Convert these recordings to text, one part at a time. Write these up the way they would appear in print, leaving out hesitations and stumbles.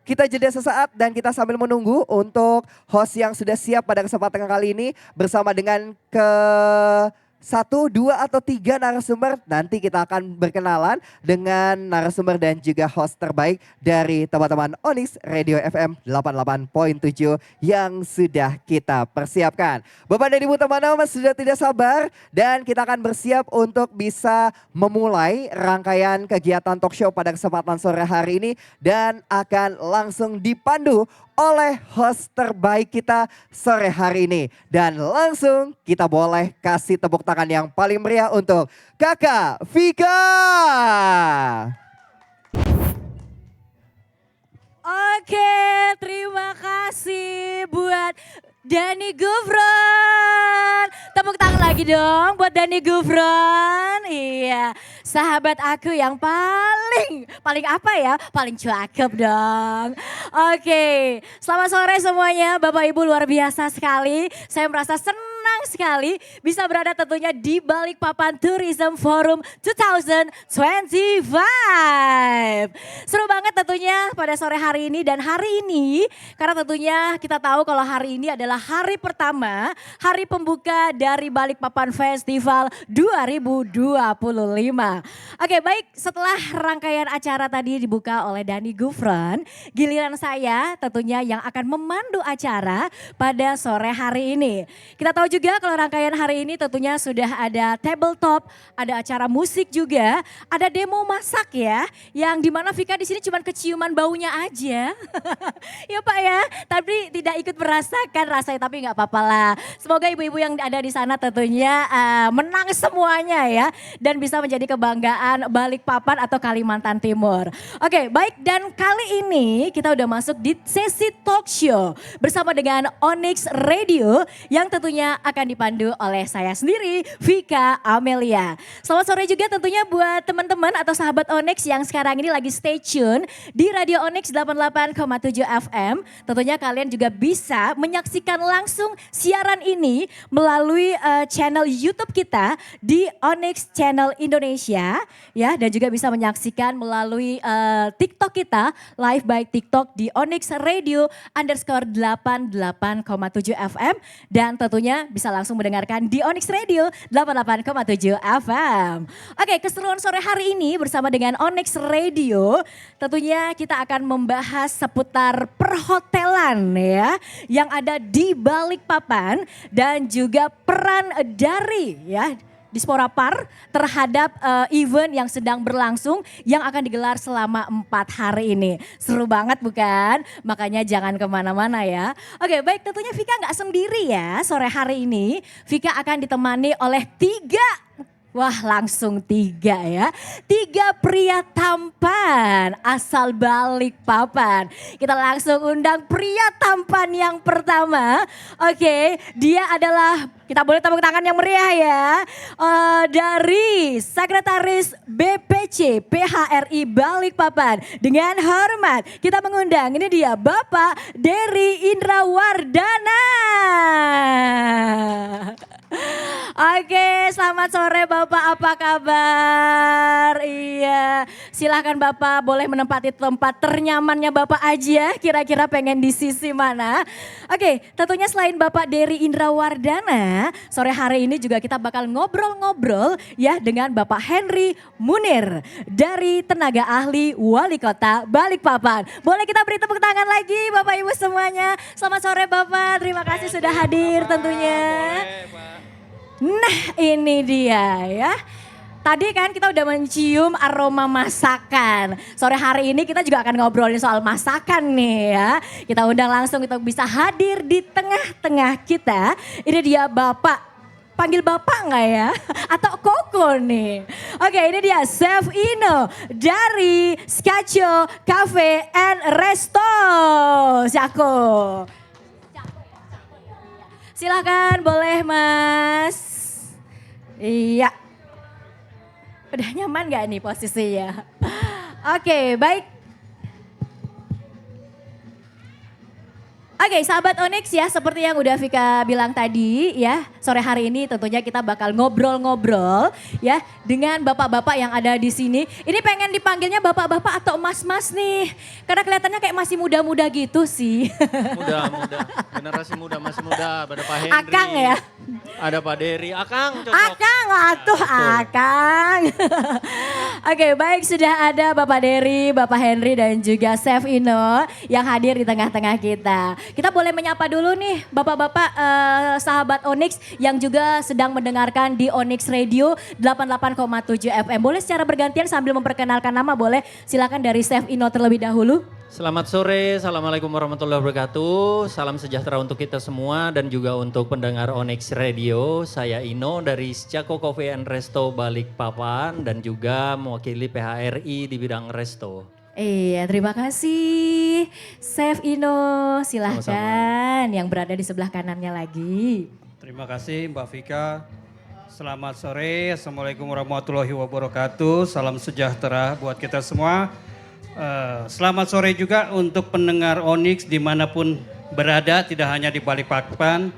kita jeda sesaat dan kita sambil menunggu untuk host yang sudah siap pada kesempatan kali ini bersama dengan satu, dua, atau tiga narasumber. Nanti kita akan berkenalan dengan narasumber dan juga host terbaik dari teman-teman Onyx Radio FM 88.7 yang sudah kita persiapkan. Bapak dan Ibu teman-teman sudah tidak sabar dan kita akan bersiap untuk bisa memulai rangkaian kegiatan talk show pada kesempatan sore hari ini dan akan langsung dipandu oleh host terbaik kita sore hari ini. Dan langsung kita boleh kasih tepuk tangan yang paling meriah untuk Kakak Vika. Oke, terima kasih buat Dani Gufron. Tepuk tangan lagi dong buat Dani Gufron. Iya, sahabat aku yang paling apa ya? Paling cakep dong. Oke, selamat sore semuanya. Bapak Ibu luar biasa sekali. Saya merasa senang sekali bisa berada tentunya di Balikpapan Tourism Forum 2025. Seru banget tentunya pada sore hari ini dan hari ini karena tentunya kita tahu kalau hari ini adalah hari pertama, hari pembuka dari Balikpapan Festival 2025. Oke, baik, setelah rangkaian acara tadi dibuka oleh Dani Gufron, giliran saya tentunya yang akan memandu acara pada sore hari ini. Kita tahu juga kalau rangkaian hari ini tentunya sudah ada tabletop, ada acara musik juga, ada demo masak ya, yang dimana Vika di sini cuma keciuman baunya aja. Ya Pak ya, tapi tidak ikut merasakan rasanya, tapi nggak apa-apa lah. Semoga ibu-ibu yang ada di sana tentunya menang semuanya ya, dan bisa menjadi kebanggaan Balikpapan atau Kalimantan Timur. Oke, baik, dan kali ini kita udah masuk di sesi talk show bersama dengan Onyx Radio yang tentunya akan dipandu oleh saya sendiri, Vika Amelia. Selamat sore juga tentunya buat teman-teman atau sahabat Onyx yang sekarang ini lagi stay tune di Radio Onyx 88,7 FM. Tentunya kalian juga bisa menyaksikan langsung siaran ini melalui channel YouTube kita di Onyx Channel Indonesia ya, dan juga bisa menyaksikan melalui TikTok kita live by TikTok di Onyx Radio _88,7 FM dan tentunya bisa langsung mendengarkan di Onyx Radio 88,7 FM. Oke, keseruan sore hari ini bersama dengan Onyx Radio tentunya kita akan membahas seputar perhotelan ya yang ada di Balikpapan dan juga peran dari ya Dispora Par terhadap event yang sedang berlangsung yang akan digelar selama 4 hari ini. Seru banget bukan? Makanya jangan kemana-mana ya. Oke, baik, tentunya Vika nggak sendiri ya sore hari ini. Vika akan ditemani oleh 3 ya. 3 pria tampan asal Balikpapan. Kita langsung undang pria tampan yang pertama. Oke, dia adalah, kita boleh tepuk tangan yang meriah ya. Dari Sekretaris BPC PHRI Balikpapan. Dengan hormat kita mengundang, ini dia Bapak Dery Indra Wardana. Oke, selamat sore Bapak, apa kabar? Iya, silahkan Bapak boleh menempati tempat ternyamannya Bapak aja, kira-kira pengen di sisi mana. Oke, tentunya selain Bapak Dery Indra Wardana, sore hari ini juga kita bakal ngobrol-ngobrol ya dengan Bapak Henry Munir dari Tenaga Ahli Wali Kota Balikpapan. Boleh kita beri tepuk tangan lagi Bapak Ibu semuanya. Selamat sore Bapak, terima kasih sudah hadir tentunya. Nah ini dia ya. Tadi kan kita udah mencium aroma masakan. Sore hari ini kita juga akan ngobrolin soal masakan nih ya. Kita undang langsung untuk bisa hadir di tengah-tengah kita. Ini dia Bapak, panggil Bapak nggak ya? Atau Koko nih. Oke, ini dia Chef Ino dari Skacho Cafe and Resto. Jako. Silakan boleh Mas. Iya. Udah nyaman gak nih posisinya? Oke, baik. Oke, sahabat Onyx ya, seperti yang udah Vika bilang tadi ya, sore hari ini tentunya kita bakal ngobrol-ngobrol ya dengan bapak-bapak yang ada di sini. Ini pengen dipanggilnya bapak-bapak atau mas-mas nih, karena kelihatannya kayak masih muda-muda gitu sih. Muda, generasi muda, masih muda. Ada Pak Henry. Akang ya. Ada Pak Dery, Akang cocok. Akang, atuh Akang. Oke, baik, sudah ada Bapak Dery, Bapak Henry dan juga Chef Ino yang hadir di tengah-tengah kita. Kita boleh menyapa dulu nih bapak-bapak sahabat Onyx yang juga sedang mendengarkan di Onyx Radio 88,7 FM. Boleh secara bergantian sambil memperkenalkan nama, boleh? Silakan dari Chef Ino terlebih dahulu. Selamat sore, Assalamualaikum warahmatullahi wabarakatuh. Salam sejahtera untuk kita semua dan juga untuk pendengar Onyx Radio. Saya Ino dari Sjako Coffee and Resto Balikpapan dan juga mewakili PHRI di bidang resto. Iya, terima kasih Chef Ino. Silahkan yang berada di sebelah kanannya lagi. Terima kasih Mbak Vika. Selamat sore, Assalamualaikum warahmatullahi wabarakatuh. Salam sejahtera buat kita semua. Selamat sore juga untuk pendengar Onyx dimanapun berada, tidak hanya di Balikpapan.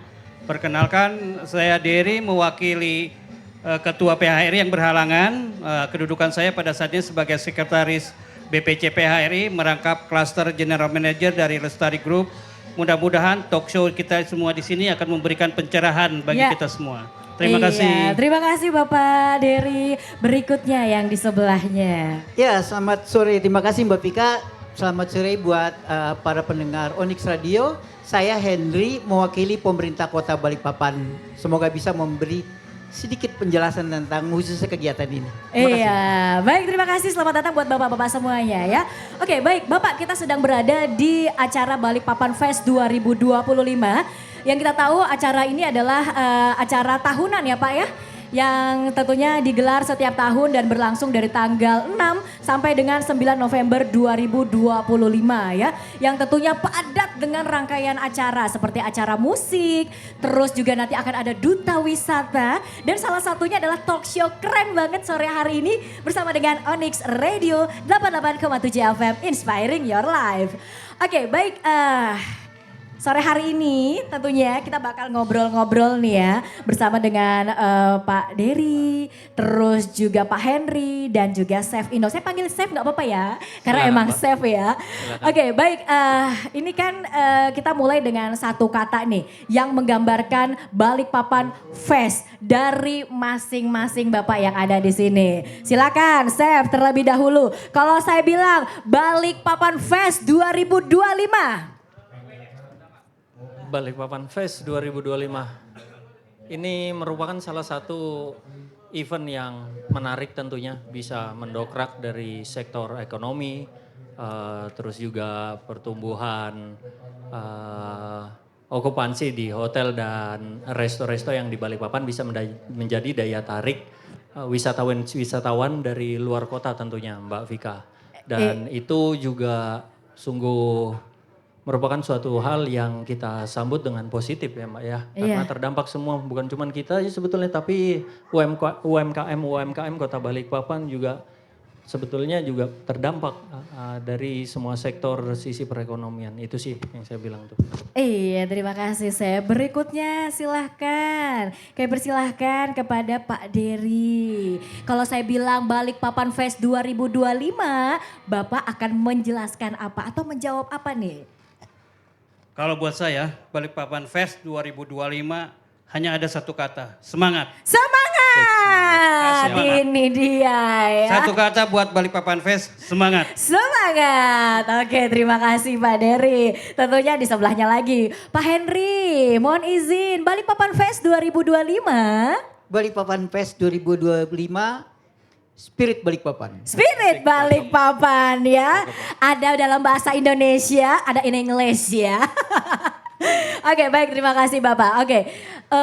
Perkenalkan, saya Dery mewakili Ketua PHRI yang berhalangan. Kedudukan saya pada saat ini sebagai Sekretaris BPC PHRI merangkap Cluster General Manager dari Lestari Group. Mudah-mudahan talk show kita semua di sini akan memberikan pencerahan bagi kita semua. Terima kasih. Terima kasih Bapak Dery. Berikutnya yang di sebelahnya. Ya, selamat sore. Terima kasih Mbak Vika. Selamat sore buat para pendengar Onyx Radio. Saya Henry mewakili pemerintah Kota Balikpapan. Semoga bisa memberi sedikit penjelasan tentang khususnya kegiatan ini. Iya, baik, terima kasih. Selamat datang buat bapak-bapak semuanya ya. Oke, baik Bapak, kita sedang berada di acara Balikpapan Fest 2025. Yang kita tahu acara ini adalah acara tahunan ya Pak ya. Yang tentunya digelar setiap tahun dan berlangsung dari tanggal 6 sampai dengan 9 November 2025 ya. Yang tentunya padat dengan rangkaian acara seperti acara musik, terus juga nanti akan ada duta wisata. Dan salah satunya adalah talk show keren banget sore hari ini bersama dengan Onyx Radio 88,7 FM Inspiring Your Life. Oke, baik, sore hari ini tentunya kita bakal ngobrol-ngobrol nih ya bersama dengan Pak Dery, terus juga Pak Henry dan juga Chef Ino. Saya panggil Chef nggak apa-apa ya, karena Silakan, emang Pak. Chef ya. Oke, baik, ini kan kita mulai dengan satu kata nih yang menggambarkan Balikpapan Fest dari masing-masing Bapak yang ada di sini. Silakan Chef terlebih dahulu. Kalau saya bilang Balikpapan Fest 2025. Balikpapan Fest 2025. Ini merupakan salah satu event yang menarik tentunya, bisa mendokrak dari sektor ekonomi, terus juga pertumbuhan okupansi di hotel dan resto-resto yang di Balikpapan bisa menjadi daya tarik wisatawan dari luar kota tentunya Mbak Vika. Dan itu juga sungguh merupakan suatu hal yang kita sambut dengan positif ya Mbak ya. Karena terdampak semua, bukan cuma kita sih sebetulnya, tapi UMKM Kota Balikpapan juga sebetulnya juga terdampak dari semua sektor sisi perekonomian. Itu sih yang saya bilang tuh. Iya, terima kasih saya. Berikutnya silahkan. Kayak persilahkan kepada Pak Dery. Kalau saya bilang Balikpapan Fest 2025, Bapak akan menjelaskan apa atau menjawab apa nih? Kalau buat saya, Balikpapan Fest 2025 hanya ada satu kata, semangat. Semangat! Ini dia ya. Satu kata buat Balikpapan Fest, semangat. Semangat. Oke, terima kasih Pak Dery. Tentunya di sebelahnya lagi Pak Henry. Mohon izin, Balikpapan Fest 2025. Balikpapan Fest 2025, Spirit Balikpapan. Spirit Balikpapan ya. Ada dalam bahasa Indonesia, ada in English ya. Oke, baik, terima kasih Bapak. Oke,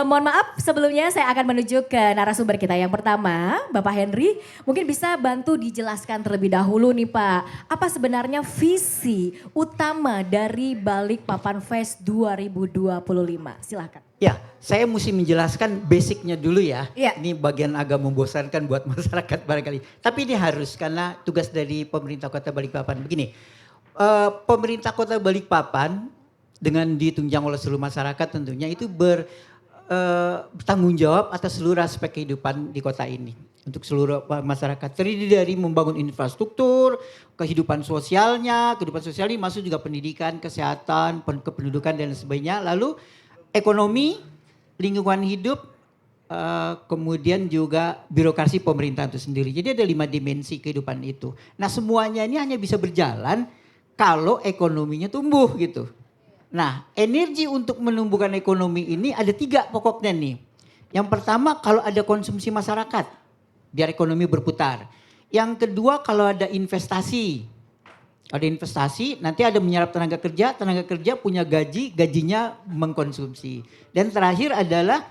mohon maaf sebelumnya saya akan menuju ke narasumber kita yang pertama, Bapak Henry. Mungkin bisa bantu dijelaskan terlebih dahulu nih Pak, apa sebenarnya visi utama dari Balikpapan Fest 2025? Silakan. Ya, saya mesti menjelaskan basicnya dulu ya. Iya. Ini bagian agak membosankan buat masyarakat barangkali. Tapi ini harus karena tugas dari pemerintah Kota Balikpapan. Begini, pemerintah Kota Balikpapan dengan ditunjang oleh seluruh masyarakat tentunya itu bertanggung jawab atas seluruh aspek kehidupan di kota ini. Untuk seluruh masyarakat. Terdiri dari membangun infrastruktur, kehidupan sosialnya, kehidupan sosial ini masuk juga pendidikan, kesehatan, kependudukan dan sebagainya. Lalu ekonomi, lingkungan hidup, kemudian juga birokrasi pemerintah itu sendiri. Jadi ada 5 dimensi kehidupan itu. Nah semuanya ini hanya bisa berjalan kalau ekonominya tumbuh gitu. Nah energi untuk menumbuhkan ekonomi ini ada 3 pokoknya nih. Yang pertama kalau ada konsumsi masyarakat. Biar ekonomi berputar. Yang kedua kalau ada investasi. Ada investasi nanti ada menyerap tenaga kerja punya gaji, gajinya mengkonsumsi. Dan terakhir adalah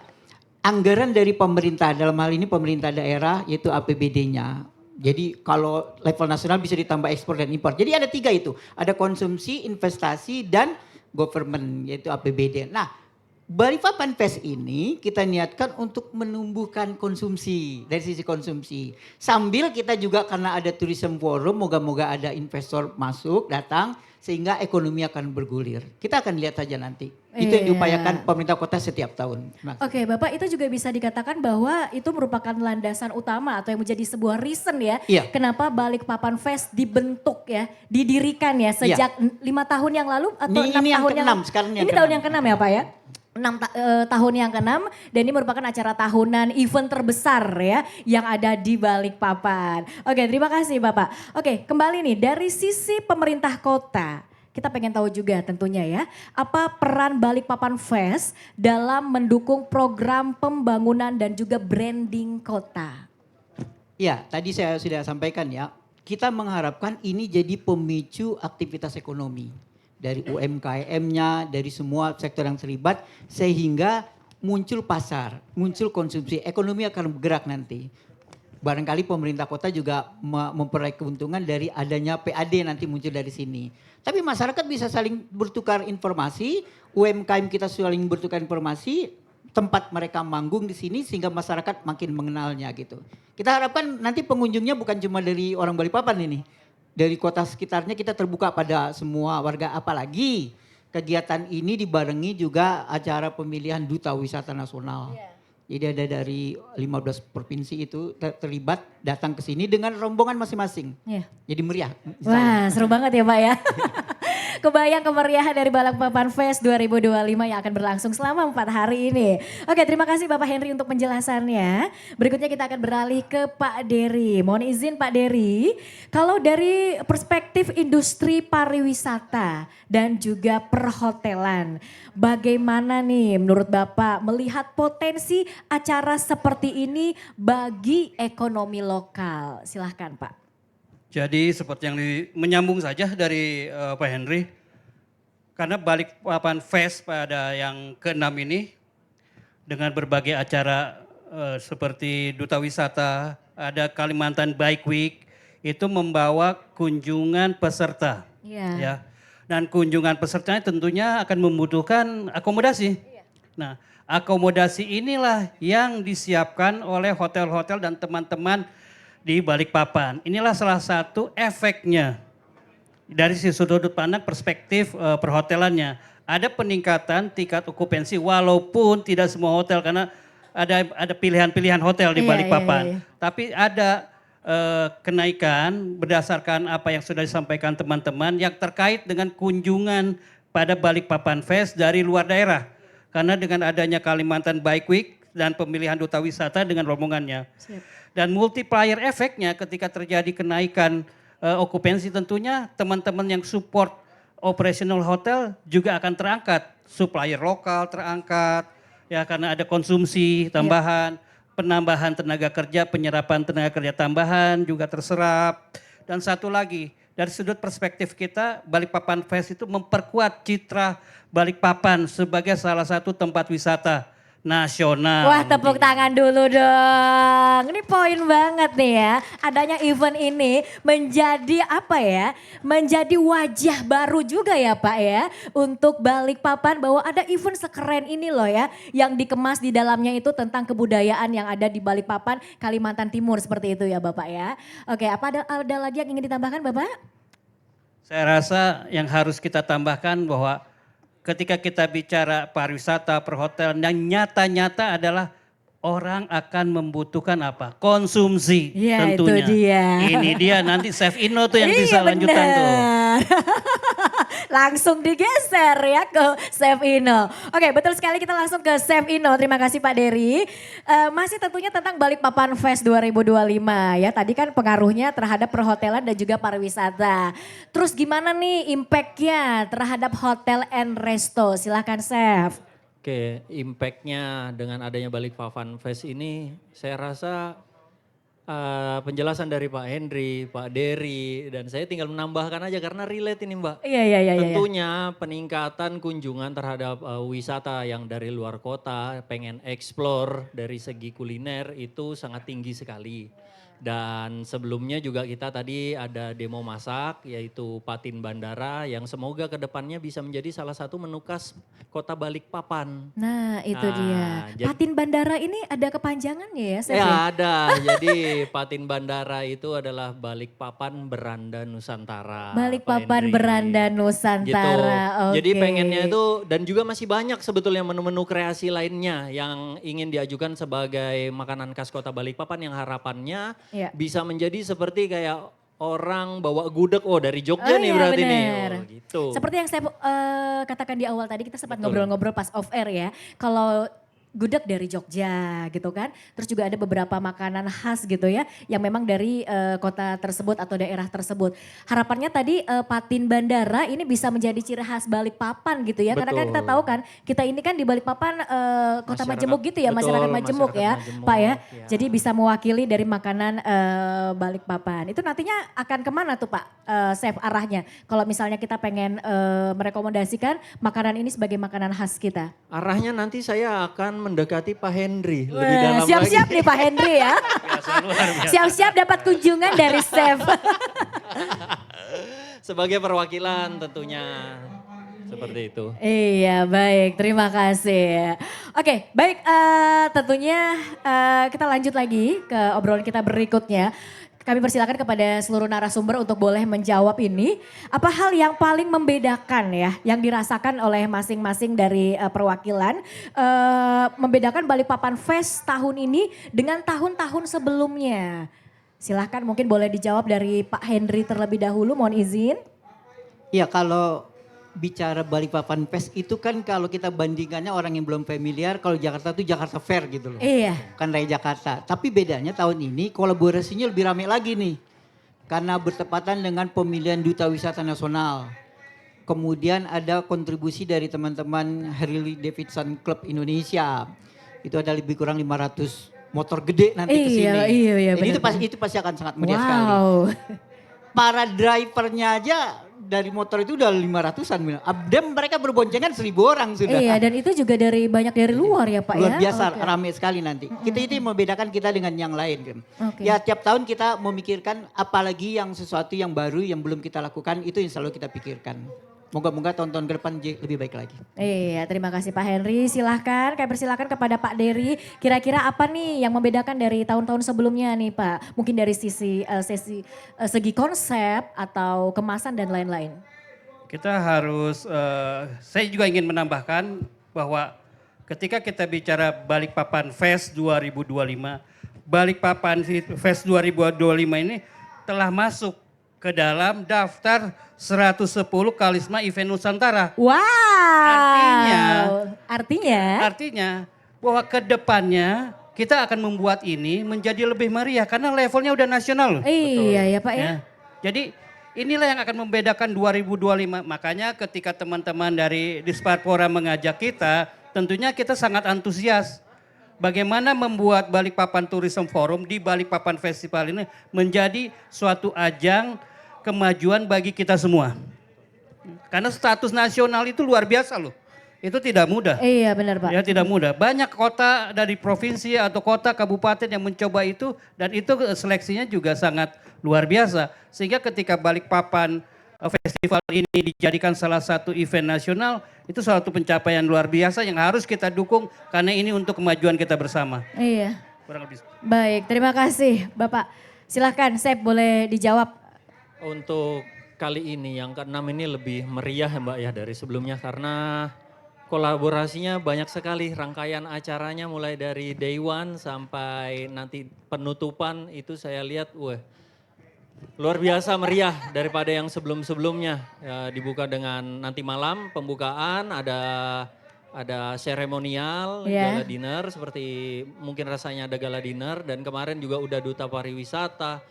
anggaran dari pemerintah, dalam hal ini pemerintah daerah yaitu APBD-nya. Jadi kalau level nasional bisa ditambah ekspor dan impor. Jadi ada 3 itu, ada konsumsi, investasi dan government yaitu APBD. Nah Balikpapan Fest ini kita niatkan untuk menumbuhkan konsumsi, dari sisi konsumsi. Sambil kita juga karena ada tourism forum, moga-moga ada investor masuk, datang, sehingga ekonomi akan bergulir. Kita akan lihat saja nanti. Itu yang diupayakan pemerintah kota setiap tahun. Oke, Bapak itu juga bisa dikatakan bahwa itu merupakan landasan utama atau yang menjadi sebuah reason ya. Iya. Kenapa Balikpapan Fest dibentuk ya, didirikan ya sejak 5 tahun yang lalu atau 6 ini yang tahun yang ke-6, sekarang yang Ini tahun yang ke-6 ya Pak ya? 6 tahun yang ke-6 dan ini merupakan acara tahunan event terbesar ya yang ada di Balikpapan. Oke, terima kasih Bapak. Oke, kembali nih dari sisi pemerintah kota. Kita pengen tahu juga tentunya ya, apa peran Balikpapan Fest dalam mendukung program pembangunan dan juga branding kota? Ya, tadi saya sudah sampaikan ya, kita mengharapkan ini jadi pemicu aktivitas ekonomi. Dari UMKM-nya, dari semua sektor yang terlibat, sehingga muncul pasar, muncul konsumsi, ekonomi akan bergerak nanti. Barangkali pemerintah kota juga memperoleh keuntungan dari adanya PAD nanti muncul dari sini. Tapi masyarakat bisa saling bertukar informasi, UMKM kita saling bertukar informasi, tempat mereka manggung di sini sehingga masyarakat makin mengenalnya gitu. Kita harapkan nanti pengunjungnya bukan cuma dari orang Balikpapan ini. Dari kota sekitarnya kita terbuka pada semua warga, apalagi kegiatan ini dibarengi juga acara pemilihan Duta Wisata Nasional. Jadi ada dari 15 provinsi itu terlibat datang ke sini dengan rombongan masing-masing. Jadi meriah. Wah seru banget ya Pak ya. Kebayang kemeriahan dari Balikpapan Fest 2025 yang akan berlangsung selama 4 hari ini. Oke, terima kasih Bapak Henry untuk penjelasannya. Berikutnya kita akan beralih ke Pak Dery. Mohon izin Pak Dery, kalau dari perspektif industri pariwisata dan juga perhotelan, bagaimana nih menurut Bapak melihat potensi acara seperti ini bagi ekonomi lokal? Silahkan Pak. Jadi seperti yang menyambung saja dari Pak Henry, karena Balikpapan Fest pada yang ke-6 ini dengan berbagai acara seperti Duta Wisata, ada Kalimantan Bike Week, itu membawa kunjungan peserta. Ya. Dan kunjungan pesertanya tentunya akan membutuhkan akomodasi. Nah, akomodasi inilah yang disiapkan oleh hotel-hotel dan teman-teman di Balikpapan. Inilah salah satu efeknya dari sudut pandang perspektif perhotelannya. Ada peningkatan tingkat okupansi walaupun tidak semua hotel karena ada pilihan-pilihan hotel di Balikpapan. Tapi ada kenaikan berdasarkan apa yang sudah disampaikan teman-teman yang terkait dengan kunjungan pada Balikpapan Fest dari luar daerah. Karena dengan adanya Kalimantan Bike Week dan pemilihan duta wisata dengan rombongannya. Dan multiplier efeknya ketika terjadi kenaikan okupansi tentunya teman-teman yang support operational hotel juga akan terangkat. Supplier lokal terangkat, ya karena ada konsumsi tambahan, penambahan tenaga kerja, penyerapan tenaga kerja tambahan juga terserap. Dan satu lagi, dari sudut perspektif kita, Balikpapan Fest itu memperkuat citra Balikpapan sebagai salah satu tempat wisata nasional. Wah tepuk tangan dulu dong. Ini poin banget nih ya. Adanya event ini menjadi apa ya? Menjadi wajah baru juga ya Pak ya. Untuk Balikpapan bahwa ada event sekeren ini loh ya. Yang dikemas di dalamnya itu tentang kebudayaan yang ada di Balikpapan, Kalimantan Timur seperti itu ya Bapak ya. Oke, apa ada lagi yang ingin ditambahkan Bapak? Saya rasa yang harus kita tambahkan bahwa ketika kita bicara pariwisata, perhotelan, yang nyata-nyata adalah orang akan membutuhkan apa? Konsumsi Ya, itu tentunya. dia. Ini dia nanti Chef Ino tuh yang Iya, bisa lanjutan tuh. benar. Langsung digeser ya ke Chef Ino. Oke, betul sekali, kita langsung ke Chef Ino. Terima kasih Pak Dery. Masih tentunya tentang Balikpapan Fest 2025 ya. Tadi kan pengaruhnya terhadap perhotelan dan juga pariwisata. Terus gimana nih impactnya terhadap hotel and resto? Silahkan Chef. Oke, impactnya dengan adanya Balikpapan Fest ini saya rasa penjelasan dari Pak Henry, Pak Dery, dan saya tinggal menambahkan aja karena relate ini Mbak. Iya. Tentunya peningkatan kunjungan terhadap wisata yang dari luar kota, pengen explore dari segi kuliner itu sangat tinggi sekali. Dan sebelumnya juga kita tadi ada demo masak yaitu Patin Bandara yang semoga kedepannya bisa menjadi salah satu menu khas kota Balikpapan. Nah itu Nah, dia. jadi- Patin Bandara ini ada kepanjangannya ya Chef? Ya ada, jadi Patin Bandara itu adalah Balikpapan Beranda Nusantara. Pak Balikpapan Henry. Beranda Nusantara. Jadi Oke. pengennya itu dan juga masih banyak sebetulnya menu-menu kreasi lainnya yang ingin diajukan sebagai makanan khas kota Balikpapan yang harapannya Iya. bisa menjadi seperti kayak orang bawa gudeg, oh dari Jogja Oh nih iya, berarti nih. bener. Oh, gitu. Seperti yang saya katakan di awal tadi, kita sempat Betul. ngobrol-ngobrol pas off air ya. Kalau gudeg dari Jogja gitu kan. Terus juga ada beberapa makanan khas gitu ya yang memang dari kota tersebut atau daerah tersebut. Harapannya tadi Patin Bandara ini bisa menjadi ciri khas Balikpapan gitu ya. Karena kan kita Betul. tahu kan kita ini kan di Balikpapan kota Masyarakat- Majemuk gitu ya, betul, masyarakat Majemuk ya masyarakat Majemuk, Pak ya. ya. Jadi bisa mewakili dari makanan Balikpapan. Itu nantinya akan kemana tuh Pak Chef arahnya? Kalau misalnya kita pengen merekomendasikan makanan ini sebagai makanan khas kita. Arahnya nanti saya akan mendekati Pak Henry lebih Wah, dalam siap-siap lagi. nih Pak Henry ya. Biasa, luar biasa. Siap-siap dapat kunjungan dari Chef. Sebagai perwakilan tentunya. Seperti itu. Iya baik, terima kasih. Oke baik, tentunya kita lanjut lagi ke obrolan kita berikutnya. Kami persilakan kepada seluruh narasumber untuk boleh menjawab ini. Apa hal yang paling membedakan ya, yang dirasakan oleh masing-masing dari perwakilan. Membedakan Balikpapan Fest tahun ini dengan tahun-tahun sebelumnya. Silahkan mungkin boleh dijawab dari Pak Henry terlebih dahulu, mohon izin. Ya kalau bicara Balikpapan Fest itu kan kalau kita bandingkannya orang yang belum familiar, kalau Jakarta itu Jakarta Fair gitu loh. Iya. Kan Raya Jakarta. Tapi bedanya tahun ini kolaborasinya lebih ramai lagi nih. Karena bertepatan dengan pemilihan Duta Wisata Nasional. Kemudian ada kontribusi dari teman-teman Harley Davidson Club Indonesia. Itu ada lebih kurang 500 motor gede nanti ke sini. Iya, Dan benar. itu pasti akan sangat meriah sekali. Wow. Para drivernya aja dari motor itu udah 500-an. Dan mereka berboncengan 1.000 orang sudah. Iya, dan itu juga banyak dari luar ya Pak Luar ya? biasa, Oke. ramai sekali nanti. Kita itu yang membedakan kita dengan yang lain. Kan. Oke. Ya tiap tahun kita memikirkan apalagi yang sesuatu yang baru yang belum kita lakukan itu yang selalu kita pikirkan. Moga-moga tahun-tahun ke depan lebih baik lagi. Iya, terima kasih Pak Henry. Silahkan, kami persilahkan kepada Pak Dery. Kira-kira apa nih yang membedakan dari tahun-tahun sebelumnya nih Pak? Mungkin dari segi konsep atau kemasan dan lain-lain. Kita harus, saya juga ingin menambahkan bahwa ketika kita bicara Balikpapan Fest 2025, Balikpapan Fest 2025 ini telah masuk ke dalam daftar 110 Karisma Event Nusantara. Wow. Artinya Artinya? bahwa ke depannya kita akan membuat ini menjadi lebih meriah karena levelnya udah nasional loh. Iya ya Pak ya. Ya. Jadi inilah yang akan membedakan 2025. Makanya ketika teman-teman dari Disparpora mengajak kita, tentunya kita sangat antusias. Bagaimana membuat Balikpapan Tourism Forum di Balikpapan Festival ini menjadi suatu ajang kemajuan bagi kita semua. Karena status nasional itu luar biasa loh. Itu tidak mudah. Iya benar Pak. Ya tidak mudah. Banyak kota dari provinsi atau kota kabupaten yang mencoba itu dan itu seleksinya juga sangat luar biasa. Sehingga ketika Balikpapan festival ini dijadikan salah satu event nasional, itu suatu pencapaian luar biasa yang harus kita dukung karena ini untuk kemajuan kita bersama. Iya. Kurang lebih. Baik, terima kasih Bapak. Silahkan Chef boleh dijawab. Untuk kali ini yang ke-6 ini lebih meriah ya Mbak ya dari sebelumnya karena kolaborasinya banyak sekali, rangkaian acaranya mulai dari day one sampai nanti penutupan itu saya lihat, wah luar biasa meriah daripada yang sebelum-sebelumnya. Ya, dibuka dengan nanti malam pembukaan, ada seremonial, Iya. gala dinner seperti mungkin rasanya ada gala dinner, dan kemarin juga udah duta pariwisata,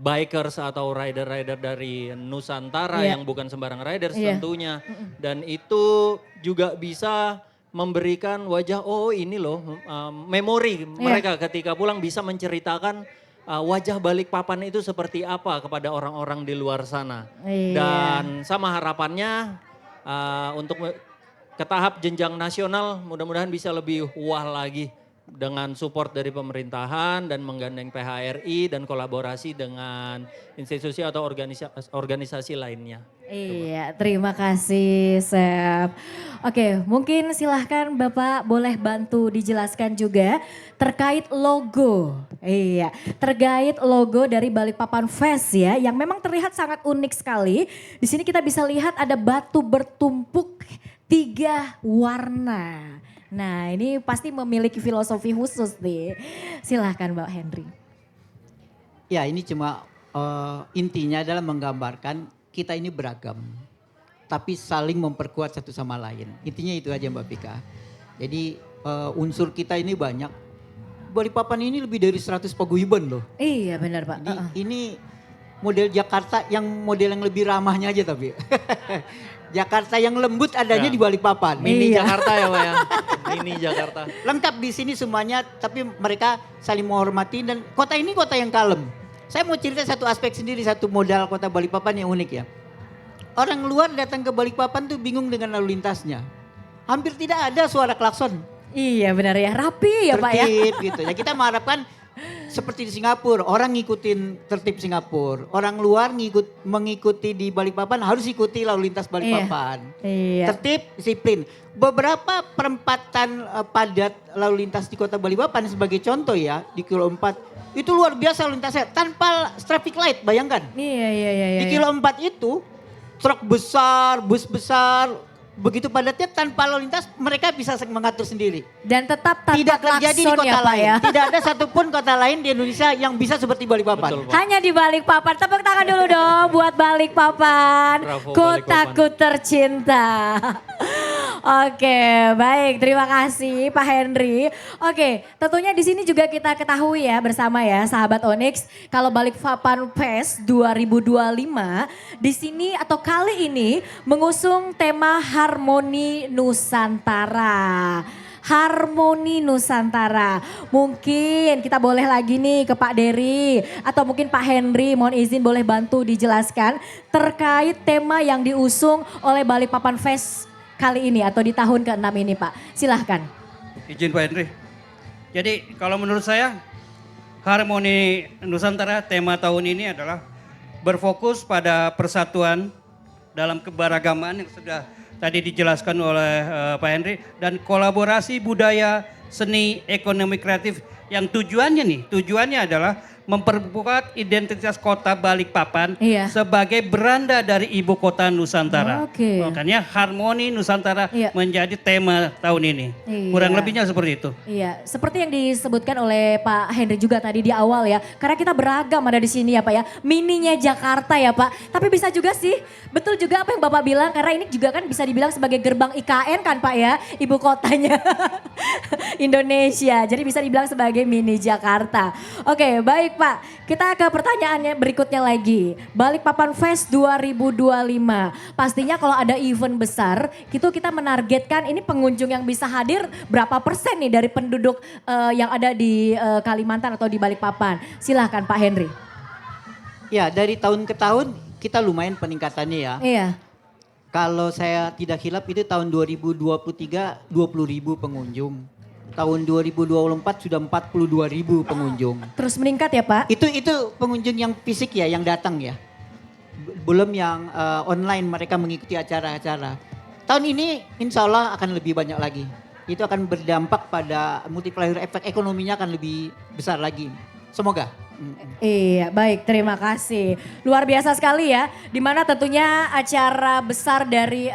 bikers atau rider-rider dari Nusantara Iya. yang bukan sembarang riders Iya. tentunya. Dan itu juga bisa memberikan wajah, oh ini loh memori mereka ketika pulang bisa menceritakan wajah Balikpapan itu seperti apa kepada orang-orang di luar sana. Iya. Dan sama harapannya untuk ke tahap jenjang nasional mudah-mudahan bisa lebih wah lagi dengan support dari pemerintahan dan menggandeng PHRI dan kolaborasi dengan institusi atau organisasi lainnya. Iya, terima kasih Chef. Oke, mungkin silahkan Bapak boleh bantu dijelaskan juga terkait logo. Iya, terkait logo dari Balikpapan Fest ya, yang memang terlihat sangat unik sekali. Di sini kita bisa lihat ada batu bertumpuk 3 warna. Nah, ini pasti memiliki filosofi khusus nih. Silahkan Mbak Henry. Ya, ini cuma intinya adalah menggambarkan kita ini beragam, tapi saling memperkuat satu sama lain. Intinya itu aja Mbak Vika. Jadi unsur kita ini banyak. Balikpapan ini lebih dari 100 paguyuban loh. Iya benar Pak. Ini model Jakarta yang model yang lebih ramahnya aja tapi. Jakarta yang lembut adanya Ya. di Balikpapan. Mini Iya. Jakarta ya Pak ya, mini Jakarta. Lengkap di sini semuanya, tapi mereka saling menghormati dan kota ini kota yang kalem. Saya mau cerita satu aspek sendiri, satu modal kota Balikpapan yang unik ya. Orang luar datang ke Balikpapan tuh bingung dengan lalu lintasnya. Hampir tidak ada suara klakson. Iya benar ya, rapi ya Pak ya. Tertib gitu. Ya kita mengharapkan seperti di Singapura, orang ngikutin tertib Singapura. Orang luar mengikuti di Balikpapan harus ikuti lalu lintas Balikpapan. Iya. Tertib, disiplin. Beberapa perempatan padat lalu lintas di kota Balikpapan sebagai contoh ya, di kilo 4 itu luar biasa lalu lintasnya tanpa traffic light, bayangkan. Iya. Di kilo 4 itu truk besar, bus besar, begitu padatnya tanpa lalu lintas mereka bisa mengatur sendiri. Dan tetap tanpa Tidak terjadi di klakson kota ya Pak lain. ya. Tidak ada satupun kota lain di Indonesia yang bisa seperti Balikpapan. Betul, Pak. Hanya di Balikpapan. Tepuk tangan dulu dong buat Balikpapan. Bravo, Kotaku tercinta. Oke, baik. Terima kasih Pak Henry. Oke, tentunya di sini juga kita ketahui ya bersama ya sahabat Onyx, kalau Balikpapan Fest 2025 di sini atau kali ini mengusung tema Harmoni Nusantara. Harmoni Nusantara. Mungkin kita boleh lagi nih ke Pak Dery atau mungkin Pak Henry, mohon izin boleh bantu dijelaskan terkait tema yang diusung oleh Balikpapan Fest kali ini atau di tahun ke-6 ini Pak. Silahkan. Izin Pak Henry. Jadi kalau menurut saya Harmoni Nusantara tema tahun ini adalah berfokus pada persatuan dalam keberagaman yang sudah tadi dijelaskan oleh Pak Henry dan kolaborasi budaya, seni, ekonomi kreatif yang tujuannya adalah memperkuat identitas kota Balikpapan Iya. sebagai beranda dari ibu kota Nusantara. Oke. Makanya Harmoni Nusantara Iya. menjadi tema tahun ini. Iya. Kurang lebihnya seperti itu. Iya, seperti yang disebutkan oleh Pak Henry juga tadi di awal ya. Karena kita beragam ada di sini ya Pak ya. Mininya Jakarta ya Pak. Tapi bisa juga sih, betul juga apa yang Bapak bilang. Karena ini juga kan bisa dibilang sebagai gerbang IKN kan Pak ya. Ibu kotanya Indonesia. Jadi bisa dibilang sebagai mini Jakarta. Oke, baik Pak. Kita ke pertanyaannya berikutnya lagi. Balikpapan Fest 2025. Pastinya kalau ada event besar, itu kita menargetkan ini pengunjung yang bisa hadir berapa persen nih dari penduduk yang ada di Kalimantan atau di Balikpapan. Silahkan Pak Henry. Ya, dari tahun ke tahun kita lumayan peningkatannya ya. Iya. Kalau saya tidak hilap itu tahun 2023 20.000 pengunjung. Tahun 2024 sudah 42.000 pengunjung. Terus meningkat ya Pak? Itu pengunjung yang fisik ya, yang datang ya. Belum yang online mereka mengikuti acara-acara. Tahun ini insya Allah akan lebih banyak lagi. Itu akan berdampak pada multiplier efek ekonominya akan lebih besar lagi. Semoga. Iya, baik, terima kasih. Luar biasa sekali ya, dimana tentunya acara besar dari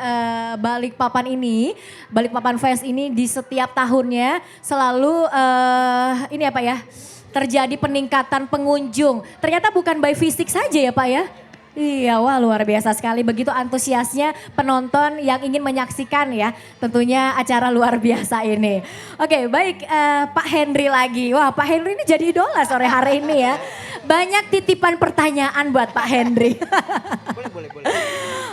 Balikpapan ini, Balikpapan Fest ini di setiap tahunnya selalu ini apa ya, terjadi peningkatan pengunjung. Ternyata bukan by fisik saja ya Pak ya? Iya, wah luar biasa sekali. Begitu antusiasnya penonton yang ingin menyaksikan ya tentunya acara luar biasa ini. Oke, baik Pak Henry lagi. Wah Pak Henry ini jadi idola sore hari ini ya. Banyak titipan pertanyaan buat Pak Henry. Boleh.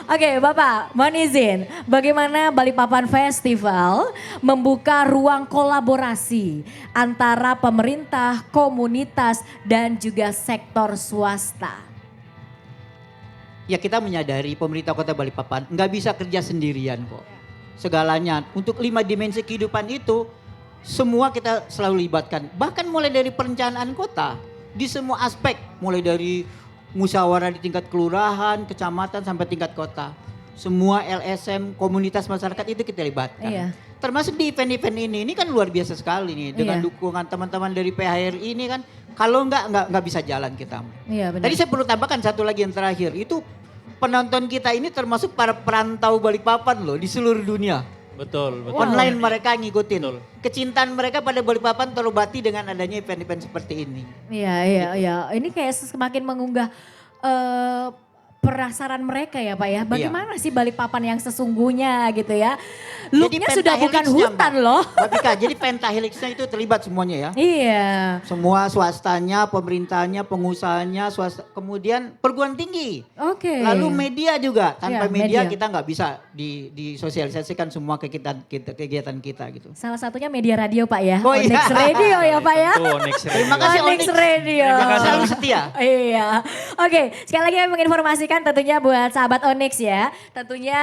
Oke Bapak, mohon izin. Bagaimana Balikpapan Festival membuka ruang kolaborasi antara pemerintah, komunitas, dan juga sektor swasta? Ya kita menyadari pemerintah Kota Balikpapan nggak bisa kerja sendirian kok. Segalanya untuk 5 dimensi kehidupan itu semua kita selalu libatkan. Bahkan mulai dari perencanaan kota di semua aspek, mulai dari musyawarah di tingkat kelurahan, kecamatan sampai tingkat kota. Semua LSM, komunitas masyarakat itu kita libatkan. Iya. Termasuk di event-event ini kan luar biasa sekali nih dengan Iya. dukungan teman-teman dari PHRI ini kan. Kalau nggak bisa jalan kita. Iya benar. Tadi saya perlu tambahkan satu lagi yang terakhir, itu penonton kita ini termasuk para perantau Balikpapan loh di seluruh dunia. Betul. Online mereka ngikutin. Betul. Kecintaan mereka pada Balikpapan terobati dengan adanya event-event seperti ini. Iya. Ini kayak semakin mengunggah penasaran mereka ya Pak ya. Bagaimana sih Balikpapan yang sesungguhnya gitu ya. Looknya sudah bukan hutan loh. Mbak Vika, jadi pentahelixnya itu terlibat semuanya ya. Iya. Semua swastanya, pemerintahnya, pengusahanya, swasta, kemudian perguruan tinggi. Oke. Lalu media juga. Tanpa Iya, media media. kita nggak bisa disosialisasikan semua kegiatan kita gitu. Salah satunya media radio Pak ya. Oh, iya. Onyx Radio ya Pak ya. Itu Onyx Radio. Terima kasih Onyx Onyx. Radio. Terima kasih, selalu setia. Iya. Oke, sekali lagi kami menginformasikan tentunya buat sahabat Onyx ya. Tentunya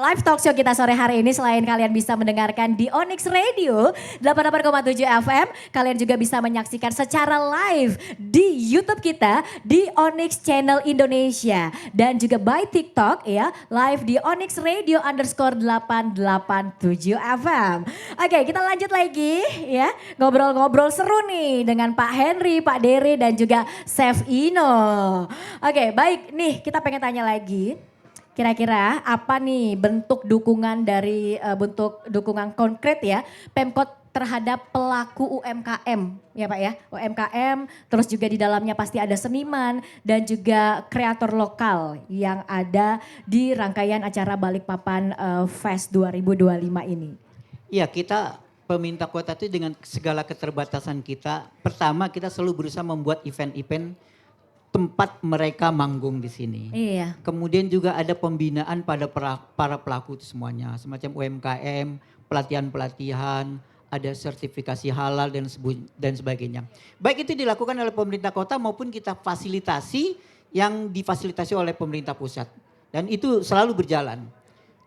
live talk show kita sore hari ini selain kalian bisa mendengarkan di Onyx Radio 88,7 FM, kalian juga bisa menyaksikan secara live di YouTube kita di Onyx Channel Indonesia dan juga by TikTok ya, live di Onyx Radio _887 FM. Oke, kita lanjut lagi ya, ngobrol-ngobrol seru nih dengan Pak Henry, Pak Dere dan juga Chef Ino. Oke, baik nih kita pengen tanya lagi. Kira-kira apa nih bentuk dukungan dari bentuk dukungan konkret ya Pemkot terhadap pelaku UMKM ya Pak ya. UMKM terus juga di dalamnya pasti ada seniman dan juga kreator lokal yang ada di rangkaian acara Balikpapan Fest 2025 ini. Iya, kita pemerintah kota itu dengan segala keterbatasan kita, pertama kita selalu berusaha membuat event-event tempat mereka manggung di sini. Iya. Kemudian juga ada pembinaan pada para pelaku itu semuanya, semacam UMKM, pelatihan-pelatihan, ada sertifikasi halal dan sebagainya. Baik itu dilakukan oleh pemerintah kota maupun kita fasilitasi yang difasilitasi oleh pemerintah pusat. Dan itu selalu berjalan.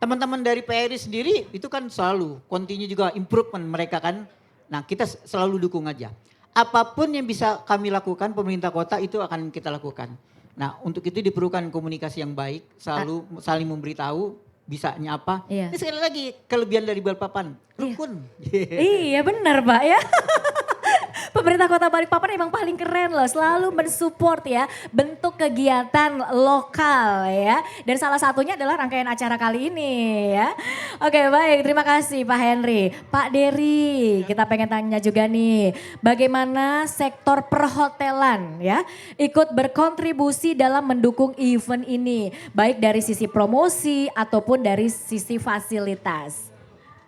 Teman-teman dari PRI sendiri itu kan selalu continue juga improvement mereka kan. Nah kita selalu dukung aja. Apapun yang bisa kami lakukan pemerintah kota itu akan kita lakukan. Nah untuk itu diperlukan komunikasi yang baik, selalu saling memberitahu bisanya apa. Iya. Ini sekali lagi kelebihan dari Balikpapan, rukun. Iya benar Pak ya. Pemerintah Kota Balikpapan emang paling keren loh, selalu mensupport ya bentuk kegiatan lokal ya. Dan salah satunya adalah rangkaian acara kali ini ya. Oke baik, terima kasih Pak Henry. Pak Dery, kita pengen tanya juga nih, bagaimana sektor perhotelan ya ikut berkontribusi dalam mendukung event ini, baik dari sisi promosi ataupun dari sisi fasilitas.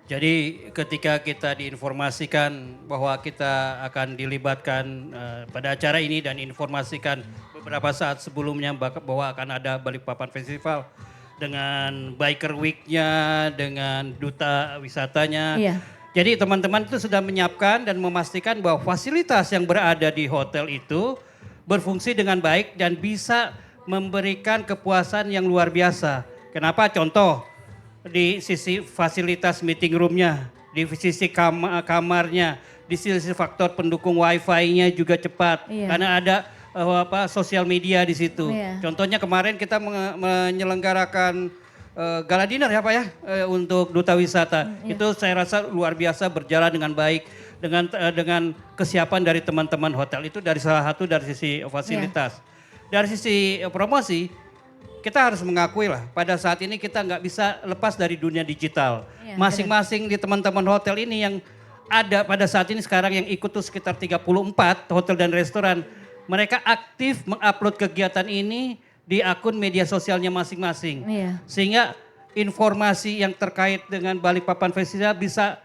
Jadi ketika kita diinformasikan bahwa kita akan dilibatkan pada acara ini dan informasikan beberapa saat sebelumnya bahwa akan ada Balikpapan Festival dengan Biker Week-nya, dengan duta wisatanya. Iya. Jadi teman-teman itu sudah menyiapkan dan memastikan bahwa fasilitas yang berada di hotel itu berfungsi dengan baik dan bisa memberikan kepuasan yang luar biasa. Kenapa? Contoh, di sisi fasilitas meeting room-nya, di sisi kamarnya, di sisi faktor pendukung wifi-nya juga cepat. Iya. Karena ada sosial media di situ. Iya. Contohnya kemarin kita menyelenggarakan gala dinner ya Pak ya untuk duta wisata. Iya. Itu saya rasa luar biasa berjalan dengan baik. dengan kesiapan dari teman-teman hotel. Itu dari salah satu dari sisi fasilitas. Dari sisi promosi, kita harus mengakui lah pada saat ini kita nggak bisa lepas dari dunia digital. Iya, Masing-masing di teman-teman hotel ini yang ada pada saat ini sekarang yang ikut tuh sekitar 34 hotel dan restoran. Mereka aktif mengupload kegiatan ini di akun media sosialnya masing-masing. Iya. Sehingga informasi yang terkait dengan Balikpapan Festival bisa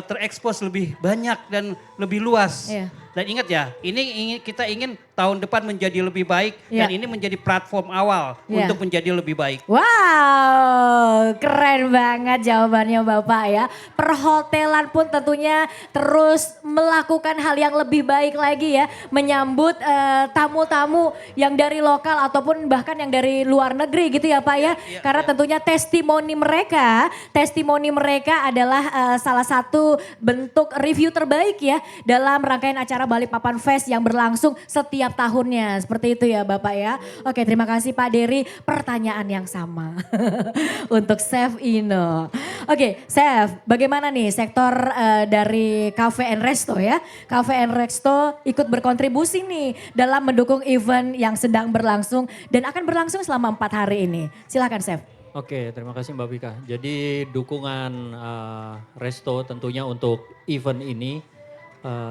terekspos lebih banyak dan lebih luas. Iya. Dan ingat ya, kita ingin tahun depan menjadi lebih baik Iya. dan ini menjadi platform awal Iya. untuk menjadi lebih baik. Wow, keren banget jawabannya Bapak ya. Perhotelan pun tentunya terus melakukan hal yang lebih baik lagi ya. Menyambut tamu-tamu yang dari lokal ataupun bahkan yang dari luar negeri gitu ya Pak ya. Karena tentunya testimoni mereka adalah salah satu bentuk review terbaik ya dalam rangkaian acara Balikpapan Fest yang berlangsung setiap tahunnya. Seperti itu ya Bapak ya. Oke, terima kasih Pak Dery. Pertanyaan yang sama untuk Chef Ino. Oke, Chef, bagaimana nih sektor dari Cafe and Resto ya? Cafe and Resto ikut berkontribusi nih dalam mendukung event yang sedang berlangsung dan akan berlangsung selama 4 hari ini. Silakan Chef. Oke, terima kasih Mbak Vika. Jadi dukungan Resto tentunya untuk event ini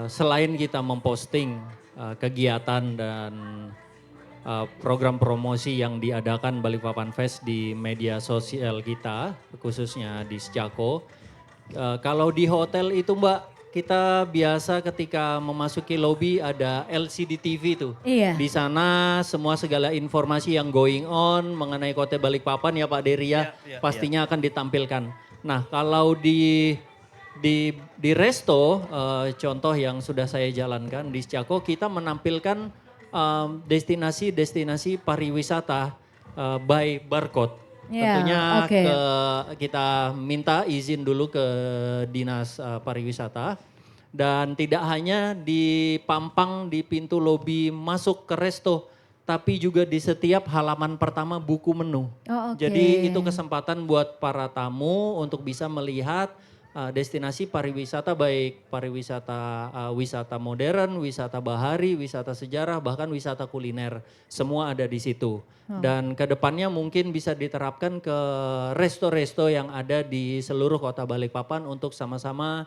selain kita memposting kegiatan dan program promosi yang diadakan Balikpapan Fest di media sosial kita, khususnya di Sjako. Kalau di hotel itu Mbak, kita biasa ketika memasuki lobi ada LCD TV tuh. Iya. Di sana semua segala informasi yang going on mengenai Kota Balikpapan ya Pak Dery ya, pastinya akan ditampilkan. Nah kalau di Resto, contoh yang sudah saya jalankan di Sjako, kita menampilkan destinasi-destinasi pariwisata by barcode. Ya, Tentunya oke. kita minta izin dulu ke Dinas Pariwisata dan tidak hanya dipampang di pintu lobi masuk ke Resto, tapi juga di setiap halaman pertama buku menu. Oh, oke. Jadi itu kesempatan buat para tamu untuk bisa melihat destinasi pariwisata baik wisata modern, wisata bahari, wisata sejarah, bahkan wisata kuliner. Semua ada di situ. Dan kedepannya mungkin bisa diterapkan ke resto-resto yang ada di seluruh kota Balikpapan untuk sama-sama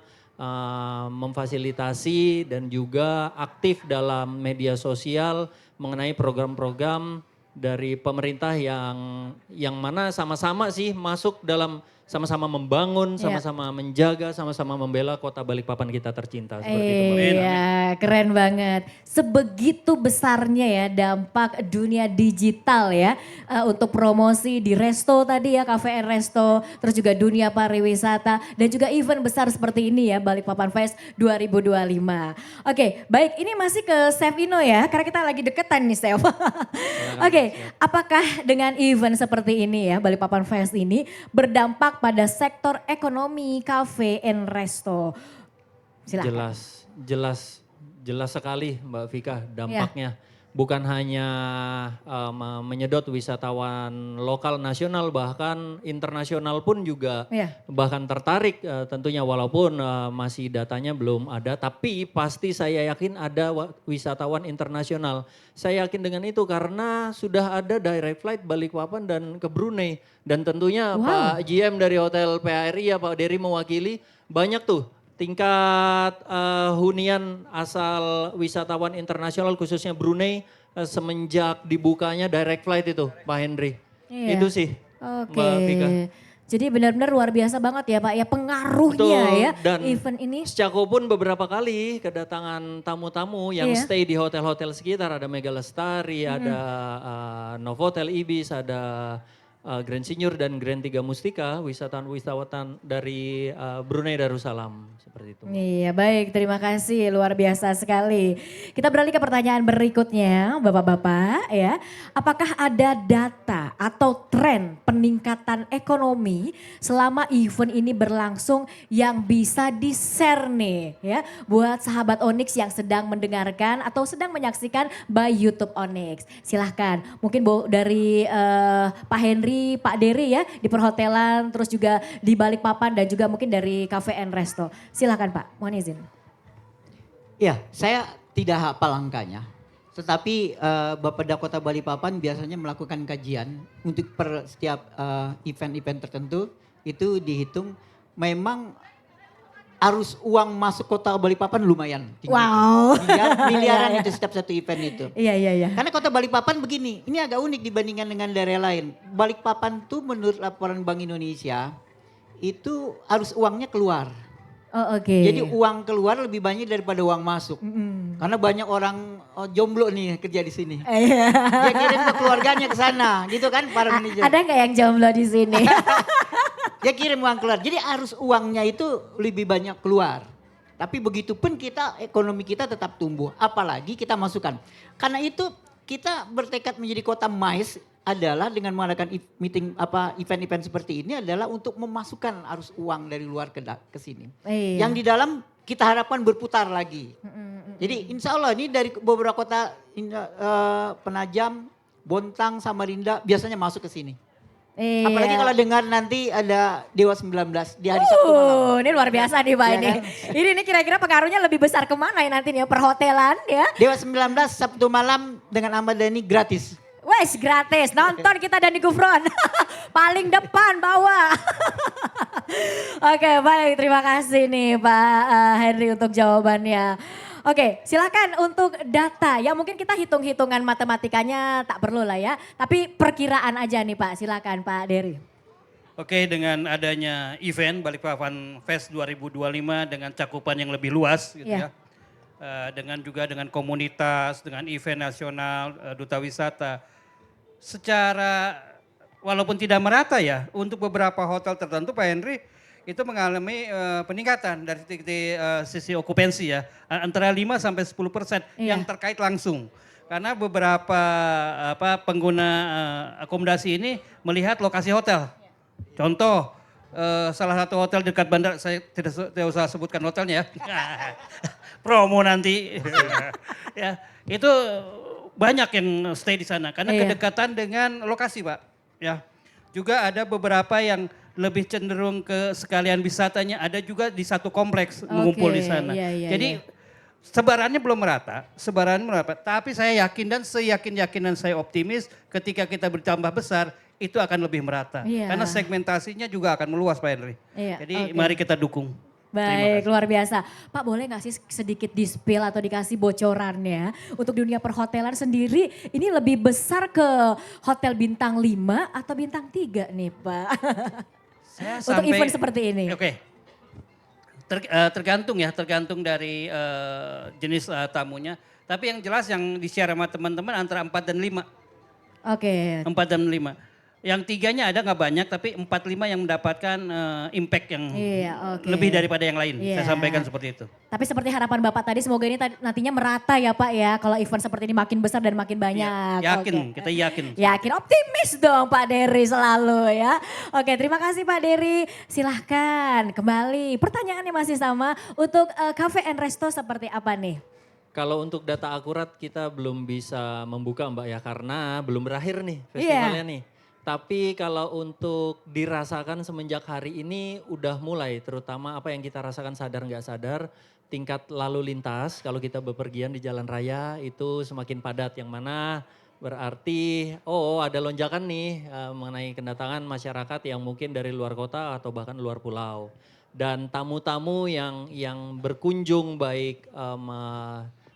memfasilitasi dan juga aktif dalam media sosial mengenai program-program dari pemerintah yang mana sama-sama sih masuk dalam sama-sama membangun, sama-sama menjaga, sama-sama membela kota Balikpapan kita tercinta. Seperti itu, Mbak. Iya, keren banget. Sebegitu besarnya ya dampak dunia digital ya untuk promosi di resto tadi ya, Cafe and Resto, terus juga dunia pariwisata dan juga event besar seperti ini ya, Balikpapan Fest 2025. Oke, baik ini masih ke Chef Ino ya, karena kita lagi deketan nih Chef. Oke, apakah dengan event seperti ini ya, Balikpapan Fest ini berdampak pada sektor ekonomi Cafe and Resto? Silakan. Jelas sekali Mbak Vika dampaknya. Bukan hanya menyedot wisatawan lokal nasional bahkan internasional pun juga bahkan tertarik tentunya walaupun masih datanya belum ada tapi pasti saya yakin ada wisatawan internasional. Saya yakin dengan itu karena sudah ada direct flight Balikpapan dan ke Brunei dan tentunya Pak GM dari Hotel PHRI ya Pak Dery mewakili banyak tuh tingkat hunian asal wisatawan internasional khususnya Brunei semenjak dibukanya direct flight itu Pak Henry. Iya. Itu sih Mbak Vika. Jadi benar-benar luar biasa banget ya Pak ya pengaruhnya ya dan event ini. Sjako pun beberapa kali kedatangan tamu-tamu yang stay di hotel-hotel sekitar. Ada Mega Lestari, ada Novotel Ibis, ada Grand Senior dan Grand Tiga Mustika, wisatawan-wisatawan dari Brunei Darussalam seperti itu. Iya baik, terima kasih luar biasa sekali. Kita beralih ke pertanyaan berikutnya Bapak-Bapak ya. Apakah ada data atau tren peningkatan ekonomi selama event ini berlangsung yang bisa di-share nih ya. Buat sahabat Onyx yang sedang mendengarkan atau sedang menyaksikan by YouTube Onyx. Silahkan mungkin dari Pak Henry, Pak Dery ya di perhotelan terus juga di Balikpapan dan juga mungkin dari Cafe and Resto. Silakan Pak, mohon izin. Ya, saya tidak hafal angkanya. Tetapi Bapeda Kota Balikpapan biasanya melakukan kajian untuk per setiap event-event tertentu itu dihitung memang arus uang masuk Kota Balikpapan lumayan tinggi. Wow. Miliaran Iya, itu setiap satu event itu. Iya. Karena Kota Balikpapan begini, ini agak unik dibandingkan dengan daerah lain. Balikpapan tuh menurut laporan Bank Indonesia itu arus uangnya keluar. Oh oke. Jadi uang keluar lebih banyak daripada uang masuk. Karena banyak orang jomblo nih kerja di sini. Iya. Dia kirim ke keluarganya ke sana, gitu kan para manajer. Ada nggak yang jomblo di sini? Dia kirim uang keluar. Jadi arus uangnya itu lebih banyak keluar. Tapi begitu pun kita ekonomi kita tetap tumbuh, apalagi kita masukkan. Karena itu kita bertekad menjadi kota MICE adalah dengan mengadakan event-event seperti ini adalah untuk memasukkan arus uang dari luar ke sini. Iya. Yang di dalam kita harapkan berputar lagi. Jadi insya Allah ini dari beberapa kota Penajam, Bontang, Samarinda biasanya masuk ke sini. Iya. Apalagi kalau dengar nanti ada Dewa 19 di hari Sabtu malam. Ini luar biasa nih Pak Iya ini. kan? Ini kira-kira pengaruhnya lebih besar kemana ya nanti nih? Perhotelan ya? Dewa 19 Sabtu malam dengan Ahmad Dhani gratis. Wes gratis, nonton kita Dhani Gufron. Paling depan bawah. Oke baik, terima kasih nih Pak Henry untuk jawabannya. Oke silakan untuk data, ya mungkin kita hitung-hitungan matematikanya tak perlu lah ya. Tapi perkiraan aja nih Pak, silakan Pak Dery. Oke, dengan adanya event Balikpapan Fest 2025 dengan cakupan yang lebih luas gitu Iya. ya. Dengan komunitas, dengan event nasional, duta wisata. Secara walaupun tidak merata ya, untuk beberapa hotel tertentu Pak Henry itu mengalami peningkatan dari sisi okupansi ya, antara 5 sampai 10% Iya. yang terkait langsung. Karena beberapa pengguna akomodasi ini melihat lokasi hotel. Contoh salah satu hotel dekat bandara, saya tidak usah sebutkan hotelnya ya. Promo nanti. Ya, itu banyak yang stay di sana karena Iya. kedekatan dengan lokasi, Pak. Ya. Juga ada beberapa yang lebih cenderung ke sekalian wisatanya, ada juga di satu kompleks mengumpul di sana. Iya, Jadi sebarannya belum merata, tapi saya yakin dan seyakin-yakinan saya optimis ketika kita bertambah besar itu akan lebih merata. Iya. Karena segmentasinya juga akan meluas Pak Henry. Iya, Jadi oke. mari kita dukung. Terima Baik, kasih. luar biasa. Pak boleh gak sih sedikit di-spill atau dikasih bocorannya untuk dunia perhotelan sendiri ini lebih besar ke hotel bintang 5 atau bintang 3 nih Pak? Saya Untuk event seperti ini. Oke. Tergantung dari jenis tamunya. Tapi yang jelas yang di-share sama teman-teman antara 4 dan 5. Oke. 4 dan 5. Yang 3-nya ada nggak banyak tapi 4-5 yang mendapatkan impact yang Iya, oke. lebih daripada yang lain. Iya. Saya sampaikan seperti itu. Tapi seperti harapan Bapak tadi semoga ini nantinya merata ya Pak ya. Kalau event seperti ini makin besar dan makin banyak. Iya, yakin, Oke. kita yakin. Yakin, optimis dong Pak Dery selalu ya. Oke terima kasih Pak Dery. Silahkan kembali. Pertanyaannya masih sama. Untuk Cafe and Resto seperti apa nih? Kalau untuk data akurat kita belum bisa membuka Mbak ya karena belum berakhir nih Iya. festivalnya nih. Tapi kalau untuk dirasakan semenjak hari ini udah mulai terutama apa yang kita rasakan sadar nggak sadar tingkat lalu lintas kalau kita bepergian di jalan raya itu semakin padat yang mana berarti ada lonjakan nih mengenai kedatangan masyarakat yang mungkin dari luar kota atau bahkan luar pulau. Dan tamu-tamu yang berkunjung baik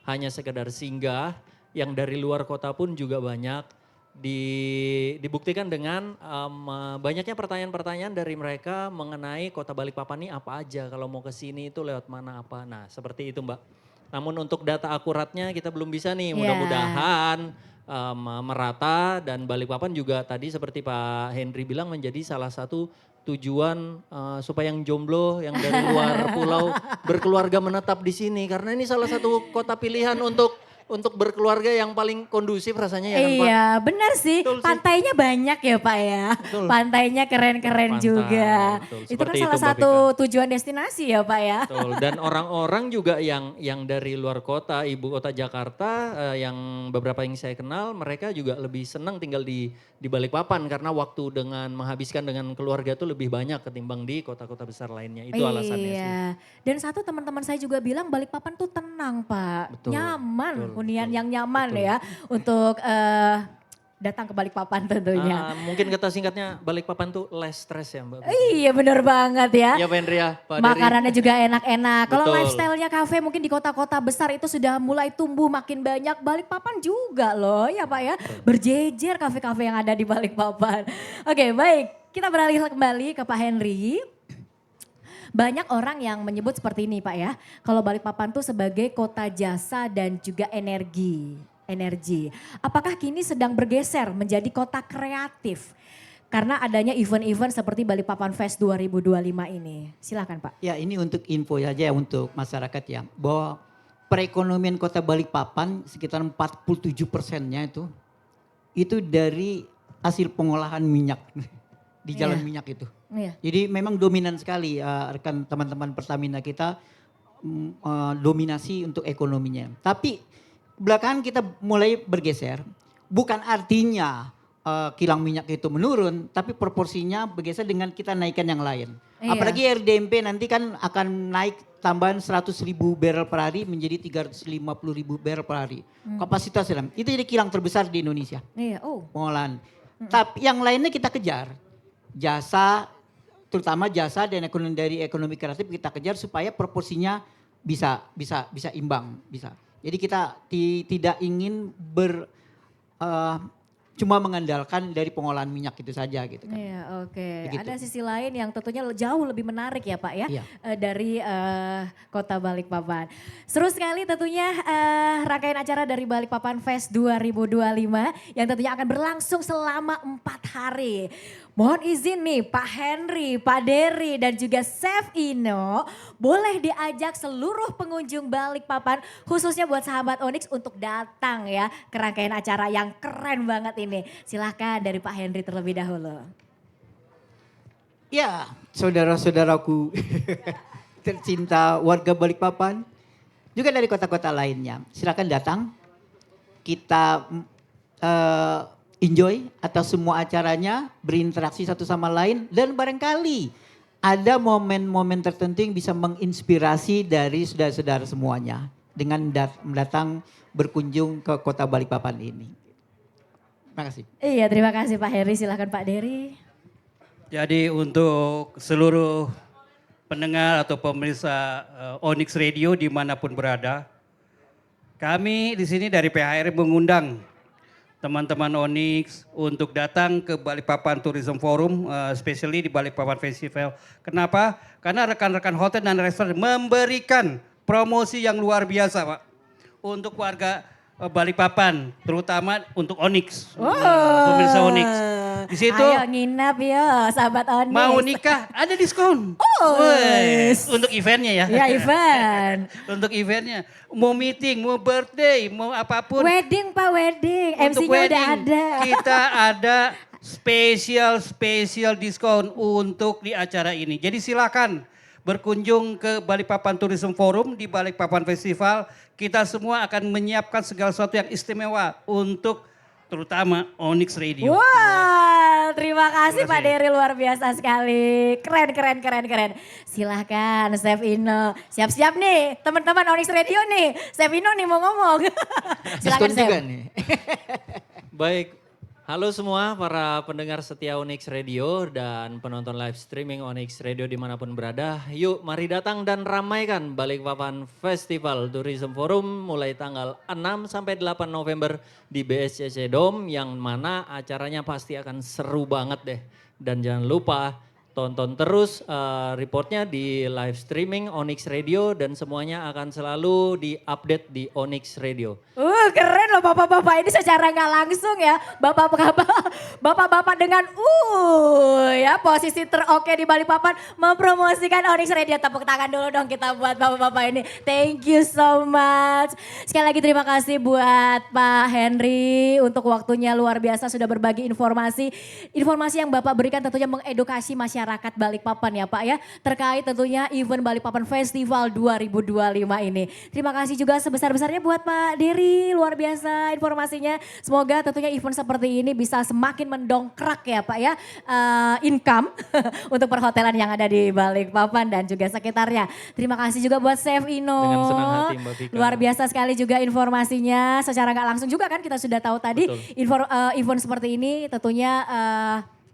hanya sekedar singgah yang dari luar kota pun juga banyak. Dibuktikan dengan banyaknya pertanyaan-pertanyaan dari mereka mengenai Kota Balikpapan ini apa aja, kalau mau ke sini itu lewat mana apa. Nah seperti itu Mbak. Namun untuk data akuratnya kita belum bisa nih, Iya. mudah-mudahan merata dan Balikpapan juga tadi seperti Pak Henry bilang menjadi salah satu tujuan supaya yang jomblo yang dari luar pulau berkeluarga menetap di sini. Karena ini salah satu kota pilihan untuk untuk berkeluarga yang paling kondusif rasanya ya kan Pak? Iya, benar sih. Betul sih. Pantainya banyak ya Pak ya. Betul. Pantainya keren-keren Pantai, juga. betul. Itu kan Seperti salah itu, Mbak satu tujuan destinasi ya Pak ya. Betul. Dan orang-orang juga yang dari luar kota, ibu kota Jakarta, yang beberapa yang saya kenal, mereka juga lebih senang tinggal di Balikpapan karena waktu dengan menghabiskan dengan keluarga itu lebih banyak ketimbang di kota-kota besar lainnya. Itu alasannya sih. Iya. Dan satu teman-teman saya juga bilang Balikpapan tuh tenang Pak. Betul, Nyaman, betul, hunian betul, yang nyaman betul. ya untuk datang ke Balikpapan tentunya. Mungkin kata singkatnya Balikpapan tuh less stress ya Mbak. Iya bener banget ya. Iya Pak Hendri ya, Pak Dery. Makanannya juga enak-enak. Kalau Betul. lifestyle-nya kafe mungkin di kota-kota besar itu sudah mulai tumbuh makin banyak. Balikpapan juga loh ya Pak ya. Berjejer kafe-kafe yang ada di Balikpapan. Oke baik, kita beralih kembali ke Pak Henry. Banyak orang yang menyebut seperti ini Pak ya. Kalau Balikpapan tuh sebagai kota jasa dan juga energi. Apakah kini sedang bergeser menjadi kota kreatif? Karena adanya event-event seperti Balikpapan Fest 2025 ini. Silakan Pak. Ya ini untuk info saja untuk masyarakat ya. Bahwa perekonomian kota Balikpapan sekitar 47%-nya itu dari hasil pengolahan minyak di jalan Iya. minyak itu. Iya. Jadi memang dominan sekali rekan teman-teman Pertamina kita dominasi untuk ekonominya. Tapi belakangan kita mulai bergeser. Bukan artinya kilang minyak itu menurun, tapi proporsinya bergeser dengan kita naikkan yang lain. Iya. Apalagi RDMP nanti kan akan naik tambahan 100.000 barrel per hari menjadi 350.000 barrel per hari. Kapasitas dalam. Itu jadi kilang terbesar di Indonesia. Iya, oh. Pengolahan. Tapi yang lainnya kita kejar. Jasa, terutama jasa dan ekonomi kreatif kita kejar supaya proporsinya bisa imbang, bisa. Jadi kita tidak ingin cuma mengandalkan dari pengolahan minyak itu saja gitu kan. Iya, oke. Begitu. Ada sisi lain yang tentunya jauh lebih menarik ya Pak ya Iya. dari Kota Balikpapan. Seru sekali tentunya rangkaian acara dari Balikpapan Fest 2025 yang tentunya akan berlangsung selama 4 hari. Mohon izin nih Pak Henry, Pak Dery dan juga Chef Ino boleh diajak seluruh pengunjung Balikpapan khususnya buat sahabat Onyx untuk datang ya ke rangkaian acara yang keren banget ini. Silahkan dari Pak Henry terlebih dahulu. Ya, saudara-saudaraku tercinta warga Balikpapan, juga dari kota-kota lainnya. Silakan datang, kita enjoy atas semua acaranya, berinteraksi satu sama lain, dan barangkali ada momen-momen tertentu yang bisa menginspirasi dari saudara-saudara semuanya dengan datang berkunjung ke kota Balikpapan ini. Terima kasih. Iya terima kasih Pak Henry, silahkan Pak Dery. Jadi untuk seluruh pendengar atau pemirsa Onyx Radio dimanapun berada, kami di sini dari PHRI mengundang teman-teman Onyx untuk datang ke Balikpapan Tourism Forum, especially di Balikpapan Festival. Kenapa? Karena rekan-rekan hotel dan restoran memberikan promosi yang luar biasa Pak untuk warga Balikpapan, terutama untuk Onyx, pemirsa Onyx. Di situ Ayo nginap ya sahabat Onyx. mau nikah ada diskon. Oh, Wih, yes. untuk eventnya ya. Ya event. Untuk eventnya, mau meeting, mau birthday, mau apapun. Wedding Pak, wedding. Untuk MC-nya udah wedding, ada. kita ada spesial diskon untuk di acara ini. Jadi silakan berkunjung ke Balikpapan Tourism Forum di Balikpapan Festival. Kita semua akan menyiapkan segala sesuatu yang istimewa untuk terutama Onyx Radio. Wah, terima kasih Terima Pak kasih. Dery, luar biasa sekali. Keren. Silahkan Chef Ino. Siap-siap nih teman-teman Onyx Radio nih. Chef Ino nih mau ngomong. Silakan Diskon Chef. juga nih. Baik, halo semua para pendengar setia Onyx Radio dan penonton live streaming Onyx Radio dimanapun berada. Yuk mari datang dan ramaikan Balikpapan Festival Tourism Forum mulai tanggal 6 sampai 8 November di BSCC Dome yang mana acaranya pasti akan seru banget deh. Dan jangan lupa tonton terus reportnya di live streaming Onyx Radio dan semuanya akan selalu diupdate di Onyx Radio. Keren loh bapak-bapak ini secara nggak langsung ya. Bapak-bapak dengan ya posisi teroke di Balikpapan mempromosikan Onyx Radio. Tepuk tangan dulu dong kita buat bapak-bapak ini. Thank you so much. Sekali lagi terima kasih buat Pak Henry untuk waktunya luar biasa sudah berbagi informasi. Informasi yang Bapak berikan tentunya mengedukasi masyarakat Balikpapan ya Pak ya. Terkait tentunya event Balikpapan Festival 2025 ini. Terima kasih juga sebesar-besarnya buat Pak Dery, luar biasa informasinya. Semoga tentunya event seperti ini bisa semakin mendongkrak ya Pak ya income untuk perhotelan yang ada di Balikpapan dan juga sekitarnya. Terima kasih juga buat Chef Ino. Dengan senang hati Mbak Vika. Luar biasa sekali juga informasinya secara nggak langsung juga kan kita sudah tahu tadi event seperti ini tentunya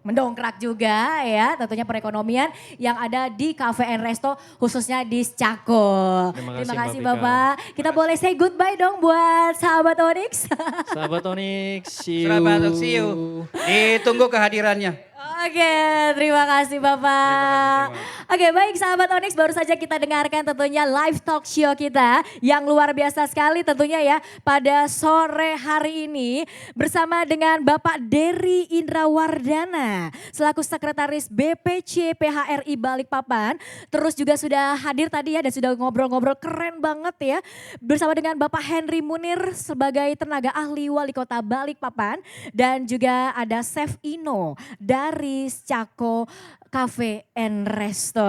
mendongkrak juga ya tentunya perekonomian yang ada di Cafe and Resto khususnya di Cako. Terima kasih Mbak Vika. Bapak. Kita boleh say goodbye dong buat sahabat Onyx. Sahabat Onyx, see you. Selamat see you. Ditunggu kehadirannya. Oke, terima kasih Bapak. Terima kasih. Oke, baik sahabat Onyx, baru saja kita dengarkan tentunya live talk show kita yang luar biasa sekali tentunya ya pada sore hari ini bersama dengan Bapak Dery Indrawardana selaku Sekretaris BPC PHRI Balikpapan. Terus juga sudah hadir tadi ya dan sudah ngobrol-ngobrol keren banget ya bersama dengan Bapak Henry Munir sebagai tenaga ahli Wali Kota Balikpapan dan juga ada Chef Ino dari Cako Cafe and Resto.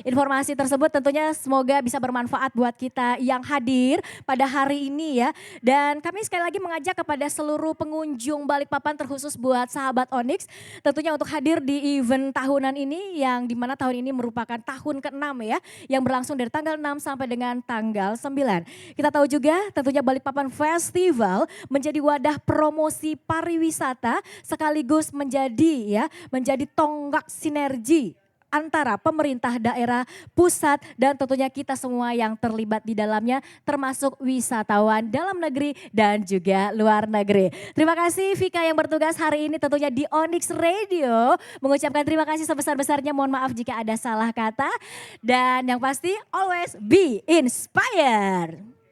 Informasi tersebut tentunya semoga bisa bermanfaat buat kita yang hadir pada hari ini ya. Dan kami sekali lagi mengajak kepada seluruh pengunjung Balikpapan terkhusus buat sahabat Onyx. Tentunya untuk hadir di event tahunan ini yang dimana tahun ini merupakan tahun ke-6 ya. Yang berlangsung dari tanggal 6 sampai dengan tanggal 9. Kita tahu juga tentunya Balikpapan Festival menjadi wadah promosi pariwisata sekaligus menjadi tonggak sinergi antara pemerintah daerah, pusat dan tentunya kita semua yang terlibat di dalamnya termasuk wisatawan dalam negeri dan juga luar negeri. Terima kasih Vika yang bertugas hari ini tentunya di Onyx Radio. Mengucapkan terima kasih sebesar-besarnya, mohon maaf jika ada salah kata. Dan yang pasti always be inspired.